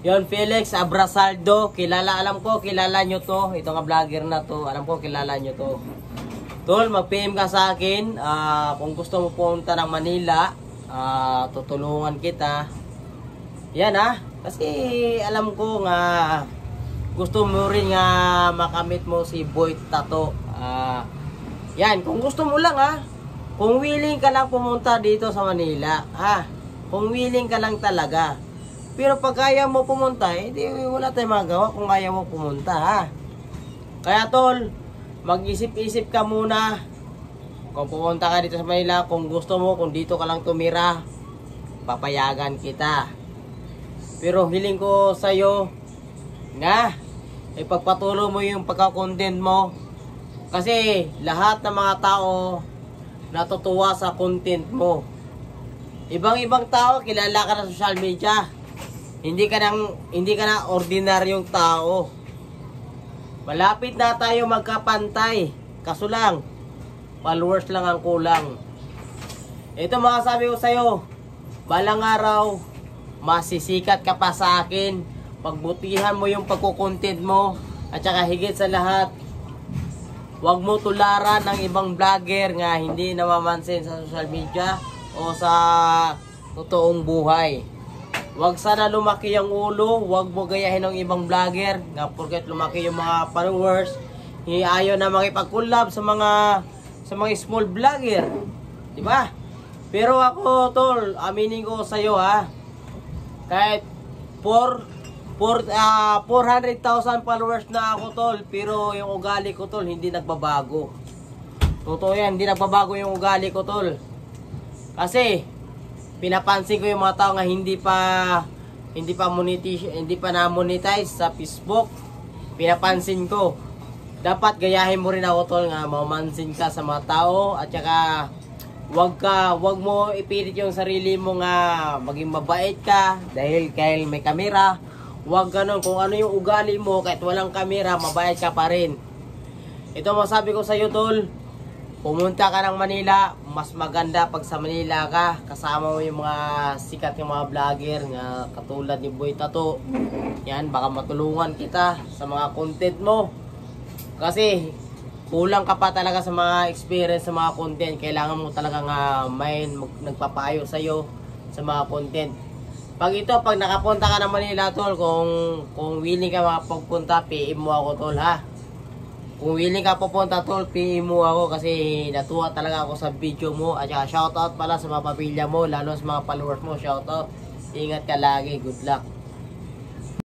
Yon, Felix Abrasaldo, alam ko, kilala nyo to. Ito nga vlogger na to, alam ko, kilala nyo to. Tol, mag-PM ka sa akin. Kung gusto mo pumunta ng Manila, tutulungan kita. Yan kasi alam ko nga, gusto mo rin nga makamit mo si Boy Tato. Yan, kung gusto mo lang kung willing ka lang pumunta dito sa Manila, kung willing ka lang talaga. Pero pag kaya mo pumunta, hindi wala tayong magawa kung kaya mo pumunta, Kaya tol, mag-isip-isip ka muna. Kung pumunta ka dito sa Manila, kung gusto mo, kung dito ka lang tumira, papayagan kita. Pero hiling ko sa'yo nga, ipagpatuloy mo yung pagka-content mo. Kasi lahat ng mga tao natutuwa sa content mo. Ibang-ibang tao, kilala ka na sa social media. Hindi ka na ordinaryong tao. Malapit na tayo magkapantay. Kaso lang, followers lang ang kulang. Ito mga sabi ko sa'yo, balang araw, masisikat ka pa sa akin. Pagbutihan mo yung pagkukontent mo. At saka higit sa lahat, huwag mo tularan ng ibang vlogger nga hindi namamansin sa social media o sa totoong buhay. Huwag sana lumaki yung ulo, huwag mo gayahin ng ibang vlogger nga porket lumaki yung mga followers, ayaw na makipag-collab sa mga small vlogger, di ba? Pero ako tol, aminin ko sa iyo kahit 400,000 followers na ako tol, pero yung ugali ko tol hindi nagbabago. Totoo yan, hindi nagbabago yung ugali ko tol. Kasi pinapansin ko yung mga tao nga hindi pa na-monetize sa Facebook. Pinapansin ko. Dapat gayahin mo rin ako tol nga mamansin ka sa mga tao at saka wag mo ipilit yung sarili mo nga maging mabait ka dahil may kamera. Wag ganun, kung ano yung ugali mo kahit walang kamera, mabait ka pa rin. Ito masabi ko sa iyo tol, pumunta ka ng Manila, mas maganda pag sa Manila ka, kasama mo yung mga sikat yung mga vlogger nga katulad ni Boy Tato. Yan, baka matulungan kita sa mga content mo. Kasi kulang ka pa talaga sa mga experience sa mga content. Kailangan mo talaga nga may nagpapayo sa iyo sa mga content. Pag nakapunta ka ng Manila tol, kung willing ka makapagpunta, PM mo ako tol Kung willing ka pupunta tol, PM mo ako kasi natuwa talaga ako sa video mo. At saka shoutout pala sa mga pamilya mo, lalo sa mga followers mo, shoutout. Ingat ka lagi, good luck.